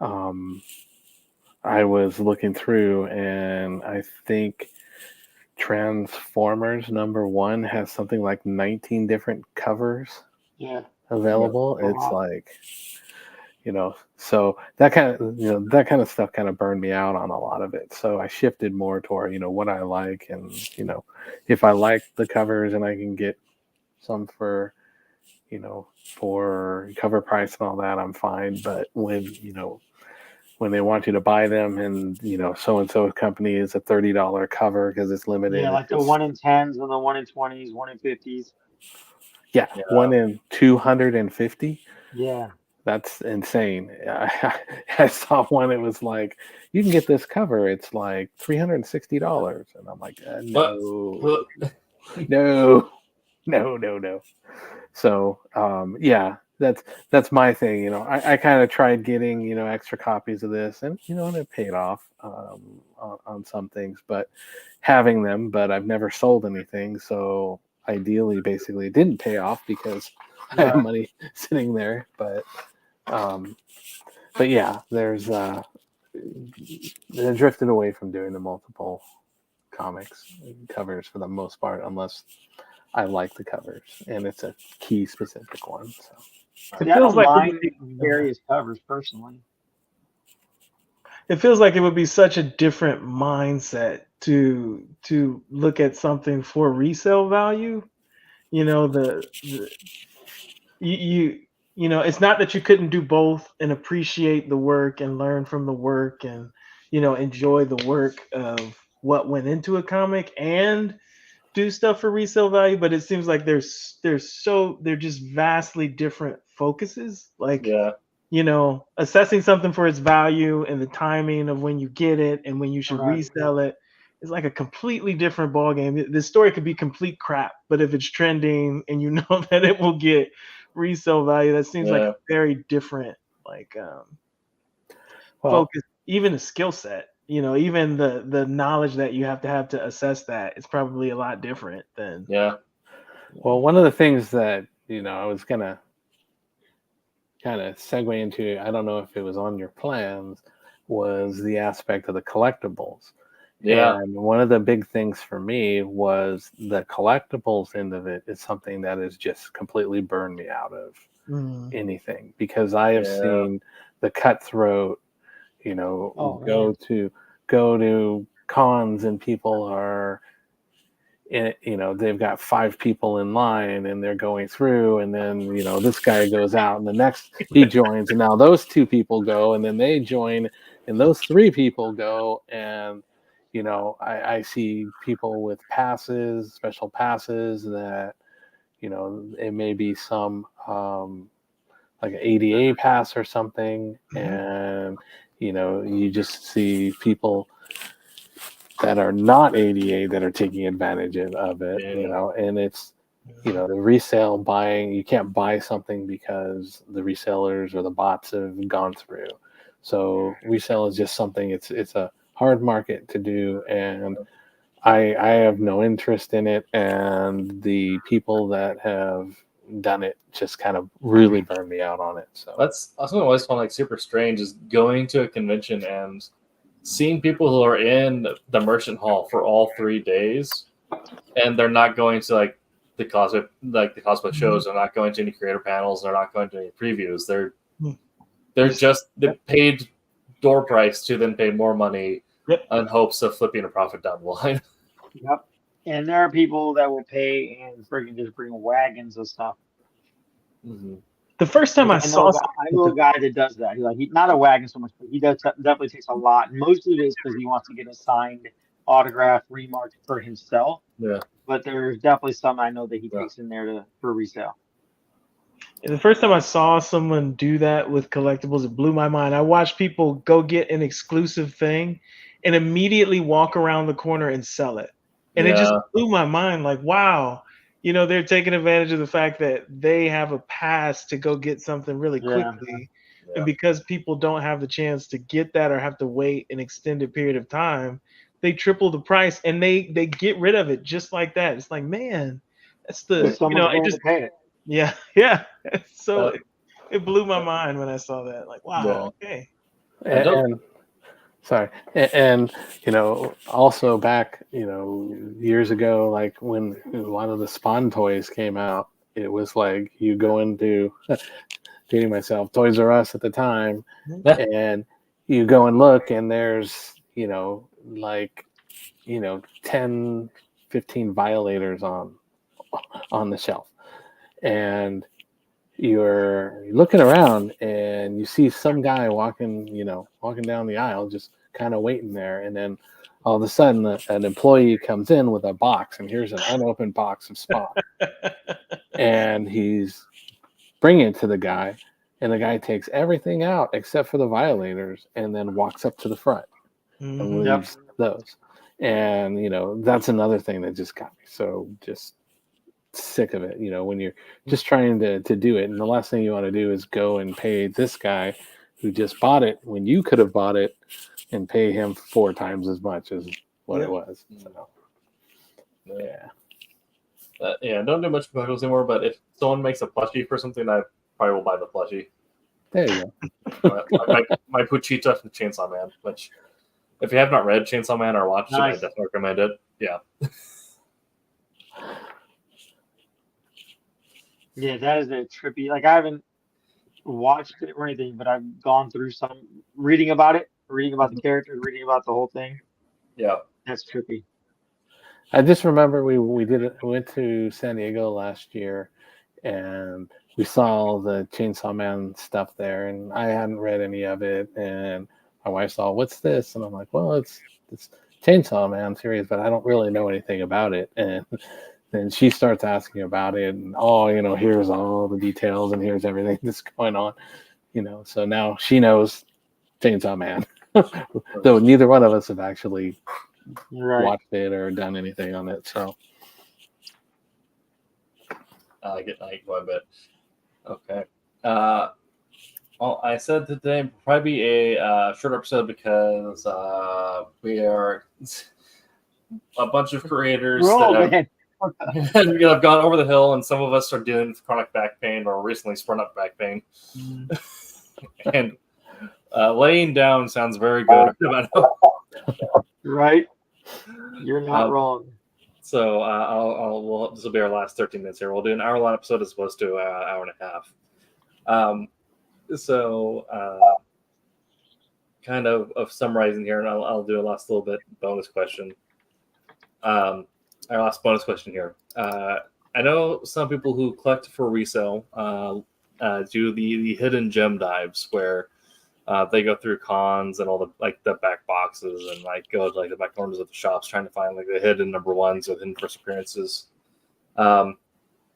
[SPEAKER 8] I was looking through, and I think Transformers #1 has something like 19 different covers available. It's like, so that kind of stuff kind of burned me out on a lot of it. So I shifted more toward, what I like, and if I like the covers and I can get some for, for cover price and all that, I'm fine. But when they want you to buy them, and so and so company is a $30 cover because it's limited.
[SPEAKER 6] Yeah, like the 1 in 10s and the 1 in 20s, 1 in 50s.
[SPEAKER 8] Yeah, 1 in 250.
[SPEAKER 6] Yeah.
[SPEAKER 8] That's insane. I saw one. It was like, you can get this cover. It's like $360, and I'm like, no, no. So, yeah, that's my thing. I kind of tried getting extra copies of this, and and it paid off on some things, but having them. But I've never sold anything, so ideally, basically, it didn't pay off because I have money sitting there. But yeah, there's they drifted away from doing the multiple comics covers for the most part, unless I like the covers and it's a key specific one. So
[SPEAKER 7] It
[SPEAKER 6] I
[SPEAKER 7] feels
[SPEAKER 6] don't
[SPEAKER 7] like
[SPEAKER 6] mind various covers personally.
[SPEAKER 7] it feels like it would be such a different mindset to look at something for resale value. It's not that you couldn't do both and appreciate the work and learn from the work and enjoy the work of what went into a comic and do stuff for resale value, but it seems like they're just vastly different focuses. Like, assessing something for its value and the timing of when you get it and when you should resell it is like a completely different ballgame. This story could be complete crap, but if it's trending and you know that it will get resale value, that seems like a very different focus, even a skill set. Even the knowledge that you have to assess that is probably a lot different than.
[SPEAKER 8] Well, one of the things that I was gonna kind of segue into, I don't know if it was on your plans, was the aspect of the collectibles.
[SPEAKER 3] Yeah.
[SPEAKER 8] And one of the big things for me was the collectibles end of it is something that has just completely burned me out of anything, because I have seen the cutthroat, go to cons and people are they've got 5 people in line and they're going through, and then this guy goes out and the next he joins, and now those 2 people go, and then they join, and those 3 people go, and I see people with passes, special passes that it may be some like an ADA pass or something, and you just see people that are not ADA that are taking advantage of it, and it's the resale buying. You can't buy something because the resellers or the bots have gone through. So resale is just something. It's a hard market to do, and I have no interest in it. And the people that have done it just kind of really burned me out on it. So
[SPEAKER 3] that's what I always found like super strange, is going to a convention and seeing people who are in the merchant hall for all 3 days, and they're not going to like the cosplay shows. They're not going to any creator panels. They're not going to any previews. They're just the paid door price to then pay more money in hopes of flipping a profit down the line.
[SPEAKER 6] Yep. And there are people that will pay and freaking just bring wagons of stuff.
[SPEAKER 7] The first time I
[SPEAKER 6] know a guy that does that. He's not a wagon so much, but he definitely takes a lot. And most of it is because he wants to get a signed autograph remarked for himself.
[SPEAKER 3] Yeah.
[SPEAKER 6] But there's definitely some I know that he takes in there for resale.
[SPEAKER 7] The first time I saw someone do that with collectibles, it blew my mind. I watched people go get an exclusive thing and immediately walk around the corner and sell it. And it just blew my mind. Like, wow, they're taking advantage of the fact that they have a pass to go get something really quickly. And because people don't have the chance to get that or have to wait an extended period of time, they triple the price, and they get rid of it just like that. It's like, man, that's the
[SPEAKER 6] There's so much
[SPEAKER 7] it
[SPEAKER 6] willing
[SPEAKER 7] just
[SPEAKER 6] to pay it.
[SPEAKER 7] yeah, yeah. So
[SPEAKER 3] Uh,
[SPEAKER 7] it blew my mind when I saw that. Like,
[SPEAKER 3] Yeah.
[SPEAKER 7] wow, okay.
[SPEAKER 3] And don't-
[SPEAKER 8] And sorry, and also back years ago, like when a lot of the Spawn toys came out, it was like you go into dating myself, Toys R Us at the time, and you go and look, and there's like 10, 15 violators on the shelf, and you're looking around and you see some guy walking down the aisle, just kind of waiting there, and then all of a sudden an employee comes in with a box, and here's an unopened box of Spawn, and he's bringing it to the guy, and the guy takes everything out except for the violators, and then walks up to the front and
[SPEAKER 7] Mhm.
[SPEAKER 8] leaves those. And that's another thing that just got me so just sick of it. When you're just trying to do it, and the last thing you want to do is go and pay this guy who just bought it when you could have bought it and pay him 4 times as much as what it was. So, yeah.
[SPEAKER 3] Don't do much collectibles anymore. But if someone makes a plushie for something, I probably will buy the plushie.
[SPEAKER 8] There you go.
[SPEAKER 3] my Puchita from Chainsaw Man, which if you have not read Chainsaw Man or watched it, I definitely recommend it. Yeah.
[SPEAKER 6] Yeah, that is a trippy. Like I haven't watched it or anything, but I've gone through some reading about it, reading about the characters, reading about the whole thing.
[SPEAKER 3] Yeah.
[SPEAKER 6] That's trippy.
[SPEAKER 8] I just remember we went to San Diego last year, and we saw all the Chainsaw Man stuff there, and I hadn't read any of it, and my wife saw, what's this? And I'm like, well, it's Chainsaw Man series, but I don't really know anything about it. And then she starts asking about it, and here's all the details, and here's everything that's going on, so now she knows Chainsaw Man, though neither one of us have actually watched it or done anything on it. So
[SPEAKER 3] I get quite a bit. Okay. Well, I said today will probably be a short episode because we are a bunch of creators that have gone over the hill, and some of us are dealing with chronic back pain or recently sprung up back pain. And laying down sounds very good.
[SPEAKER 6] Right. You're not wrong.
[SPEAKER 3] So this will be our last 13 minutes here. We'll do an hour-long episode as opposed to an hour and a half. Kind of summarizing here, and I'll do a last little bit bonus question. Our last bonus question here. I know some people who collect for resale do the hidden gem dives where they go through cons and all the back boxes and go to the back corners of the shops trying to find the hidden number ones or hidden first appearances. I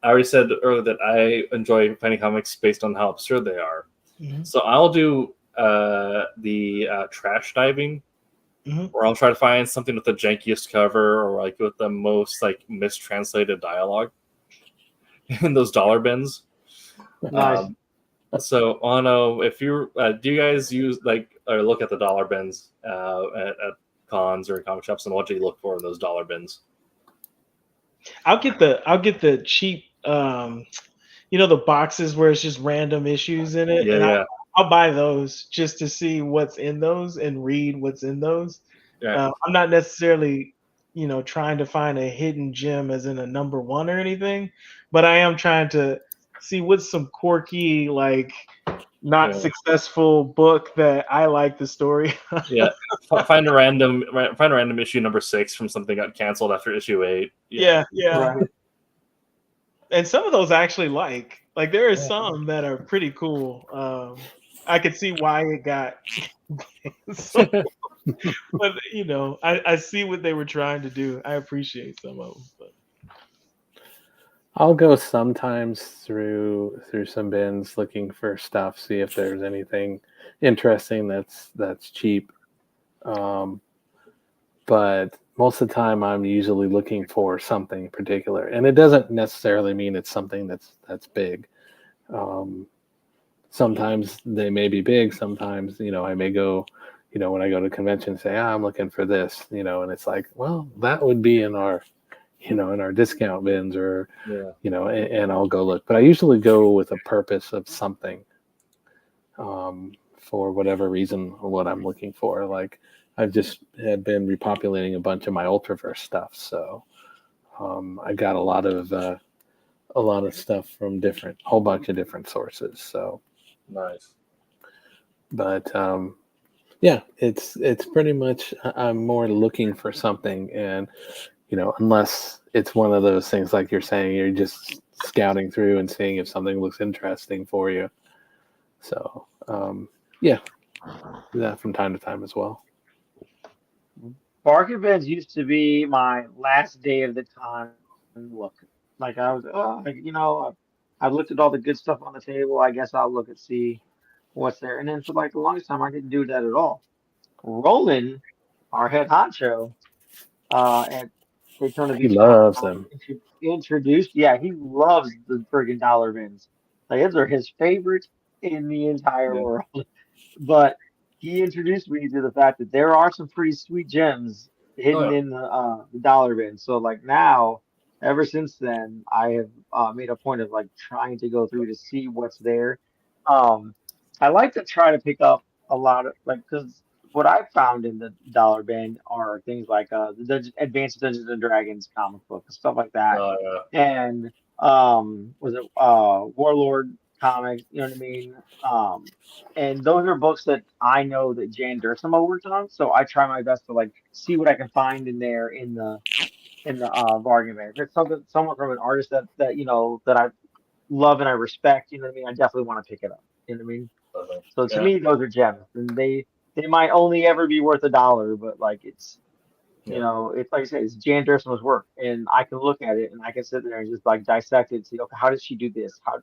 [SPEAKER 3] already said earlier that I enjoy finding comics based on how absurd they are.
[SPEAKER 7] Mm-hmm.
[SPEAKER 3] So I'll do the trash diving, where I'll try to find something with the jankiest cover or with the most mistranslated dialogue in those dollar bins.
[SPEAKER 6] Nice.
[SPEAKER 3] So Ano, if you do you guys use or look at the dollar bins at cons or comic shops, and what do you look for in those dollar bins?
[SPEAKER 7] I'll get the cheap the boxes where it's just random issues in it. I'll buy those just to see what's in those and read what's in those.
[SPEAKER 3] Yeah.
[SPEAKER 7] I'm not necessarily trying to find a hidden gem as in a number one or anything, but I am trying to see what's some quirky not successful book that I like the story.
[SPEAKER 3] Yeah, find a random issue number 6 from something that got canceled after issue 8.
[SPEAKER 7] Yeah.
[SPEAKER 6] Right.
[SPEAKER 7] And some of those I actually like there are some that are pretty cool. I could see why it got but I see what they were trying to do. I appreciate some of them, but
[SPEAKER 8] I'll go sometimes through some bins looking for stuff, see if there's anything interesting that's cheap. But most of the time I'm usually looking for something particular, and it doesn't necessarily mean it's something that's big. Sometimes they may be big, sometimes I may go when I go to convention, say, I'm looking for this, and it's like, well, that would be in our, in our discount bins, or,
[SPEAKER 3] Yeah.
[SPEAKER 8] and I'll go look. But I usually go with a purpose of something, for whatever reason, or what I'm looking for. Like, I've just had been repopulating a bunch of my Ultraverse stuff, so I got a lot of stuff from whole bunch of different sources. So,
[SPEAKER 3] Nice.
[SPEAKER 8] but yeah, it's pretty much, I'm more looking for something, and unless it's one of those things like you're saying, you're just scouting through and seeing if something looks interesting for you. So yeah, do that from time to time as well.
[SPEAKER 6] Bargain bins used to be my last day of the con look. Like I was, I've looked at all the good stuff on the table. I guess I'll look and see what's there. And then for like the longest time, I didn't do that at all. Roland, our head honcho, at Daytona
[SPEAKER 8] He
[SPEAKER 6] Beach Comic
[SPEAKER 8] loves
[SPEAKER 6] Con,
[SPEAKER 8] them.
[SPEAKER 6] introduced. Yeah, he loves the friggin' dollar bins. Like those are his favorites in the entire
[SPEAKER 3] Yeah.
[SPEAKER 6] world. But he introduced me to the fact that there are some pretty sweet gems hidden
[SPEAKER 3] Oh, yeah.
[SPEAKER 6] in the dollar bin. So like now, ever since then, I have made a point of like trying to go through to see what's there. Um, I like to try to pick up a lot of like because what I've found in the dollar bin are things like the Advanced Dungeons and Dragons comic book and stuff like that,
[SPEAKER 3] Oh, yeah.
[SPEAKER 6] and was it Warlord comics? You know what I mean? And those are books that I know that Jan Dursamo worked on, so I try my best to like see what I can find in there in the bargain bin. If it's someone from an artist that I love and I respect, you know what I mean? I definitely want to pick it up. You know what I mean? So to
[SPEAKER 3] Yeah.
[SPEAKER 6] me, those are gems, and they might only ever be worth $1, but like it's it's like I said, it's Jan Dursmo's work, and I can look at it and I can sit there and just like dissect it and see, okay, how did she do this? How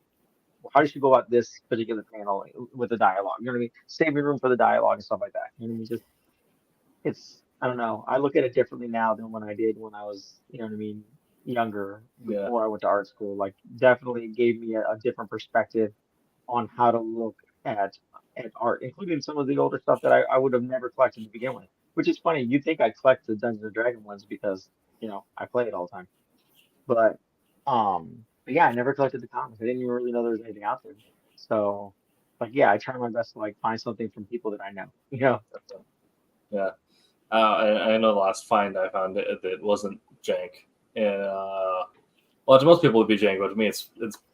[SPEAKER 6] did she go about this particular panel with the dialogue? You know what I mean? Saving room for the dialogue and stuff like that. You know what I mean? Just it's I don't know. I look at it differently now than when I did when I was, you know what I mean, younger
[SPEAKER 3] Yeah.
[SPEAKER 6] before I went to art school. Like definitely gave me a different perspective on how to look at art, including some of the older stuff that I would have never collected to begin with. Which is funny. You'd think I'd collect the Dungeons and Dragons ones because, I play it all the time. But yeah, I never collected the comics. I didn't even really know there was anything out there. So like yeah, I try my best to like find something from people that I know.
[SPEAKER 3] Yeah. I know the last find I found it wasn't jank, and well, to most people it'd be jank, but to me it's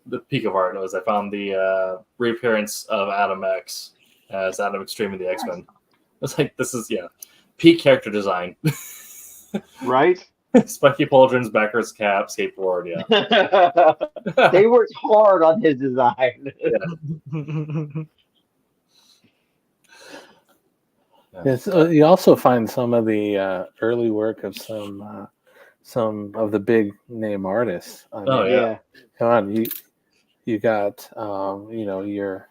[SPEAKER 3] the peak of art. It was I found the reappearance of Adam X as Adam Extreme in the X-Men. It's like this is peak character design.
[SPEAKER 6] Right?
[SPEAKER 3] Spiky pauldrons, backwards cap, skateboard. Yeah.
[SPEAKER 6] They worked hard on his design.
[SPEAKER 8] Yes, you also find some of the early work of some of the big name artists. I mean,
[SPEAKER 6] Yeah.
[SPEAKER 8] come on, you got your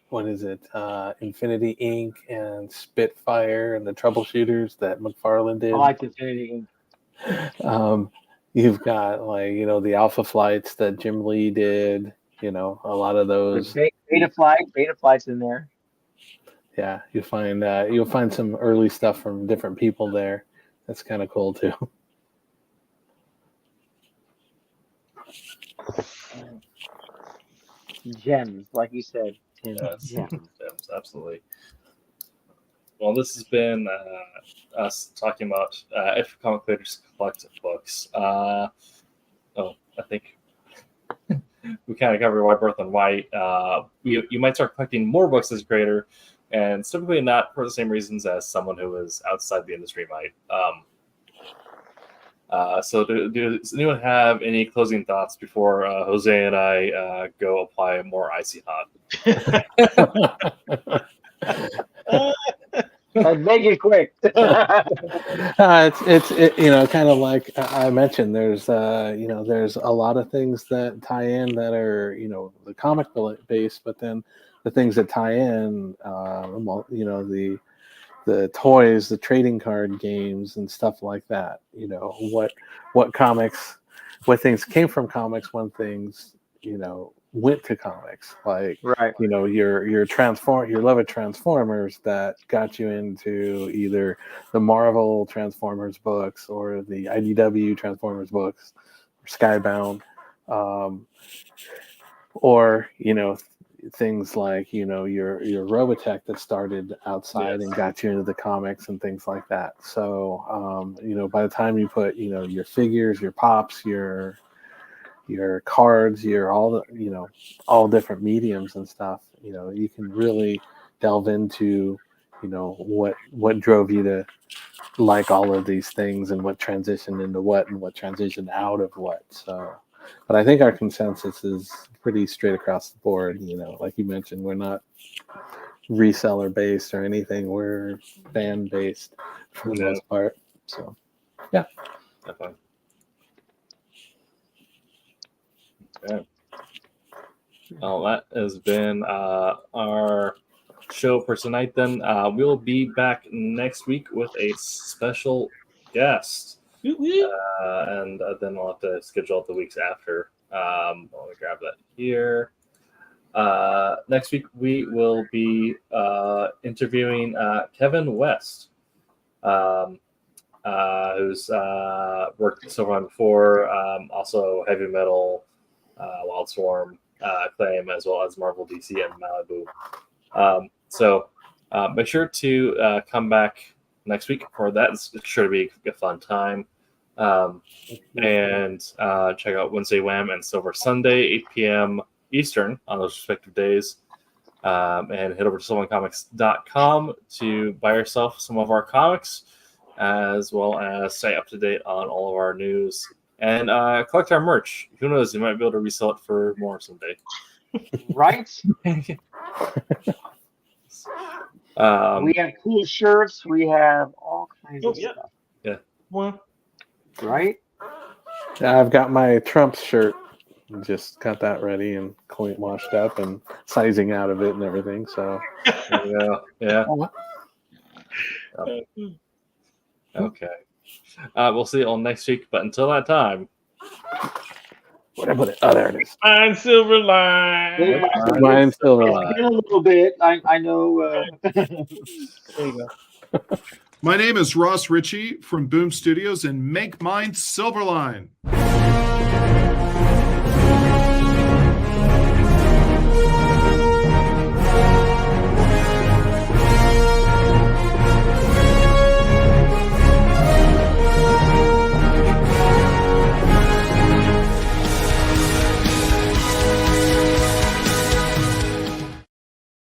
[SPEAKER 8] what is it? Infinity Inc. and Spitfire and the Troubleshooters that McFarlane did.
[SPEAKER 6] I like Infinity
[SPEAKER 8] You've got like the Alpha Flights that Jim Lee did. A lot of those.
[SPEAKER 6] Beta Flight's in there.
[SPEAKER 8] Yeah, you'll find some early stuff from different people there. That's kind of cool too.
[SPEAKER 6] Gems, like you said.
[SPEAKER 3] Yes.
[SPEAKER 6] Gems.
[SPEAKER 3] Gems, absolutely. Well, this has been us talking about if comic creators collect books. I think we kind of covered why Birth and White. You might start collecting more books as a creator, and it's typically not for the same reasons as someone who is outside the industry might. So does anyone have any closing thoughts before Jose and I go apply more Icy Hot?
[SPEAKER 6] Make it quick.
[SPEAKER 8] It's kind of like I mentioned. There's there's a lot of things that tie in that are the comic based, but then the things that tie in, the toys, the trading card games, and stuff like that. What things came from comics, when things went to comics, like
[SPEAKER 6] Right.
[SPEAKER 8] your love of Transformers that got you into either the Marvel Transformers books or the IDW Transformers books, or Skybound, or things like your Robotech that started outside and got you into the comics and things like that. So by the time you put your figures, your pops, your cards, your all different mediums and stuff, you can really delve into what drove you to like all of these things and what transitioned into what and what transitioned out of what. So but I think our consensus is pretty straight across the board. Like you mentioned, we're not reseller based or anything. We're fan based for the most part. So, yeah.
[SPEAKER 3] Definitely. Okay. Well, that has been our show for tonight. Then we'll be back next week with a special guest. And then we'll have to schedule out the weeks after. Let me grab that here. Next week, we will be interviewing Kevin West, who's worked at Silverline before, also heavy metal, Wildstorm, Claim, as well as Marvel, DC, and Malibu. So make sure to come back next week for that. It's sure to be a fun time. And check out Wednesday Wham and Silver Sunday, 8 p.m. Eastern on those respective days. And head over to silverlinecomics.com to buy yourself some of our comics, as well as stay up to date on all of our news and collect our merch. Who knows? You might be able to resell it for more someday.
[SPEAKER 6] Right? We have cool shirts. We have all kinds of stuff.
[SPEAKER 3] Yeah.
[SPEAKER 7] Well,
[SPEAKER 6] right?
[SPEAKER 8] I've got my Trump shirt. Just got that ready and clean, washed up, and sizing out of it and everything. So,
[SPEAKER 3] there you go. Yeah. Okay. We'll see you all next week. But until that time,
[SPEAKER 8] where did I put it? Oh, there it is.
[SPEAKER 7] Mine Silverline.
[SPEAKER 8] Mine Silverline.
[SPEAKER 6] A little bit. I know.
[SPEAKER 7] There you go.
[SPEAKER 9] My name is Ross Ritchie from Boom Studios, and make mine Silverline.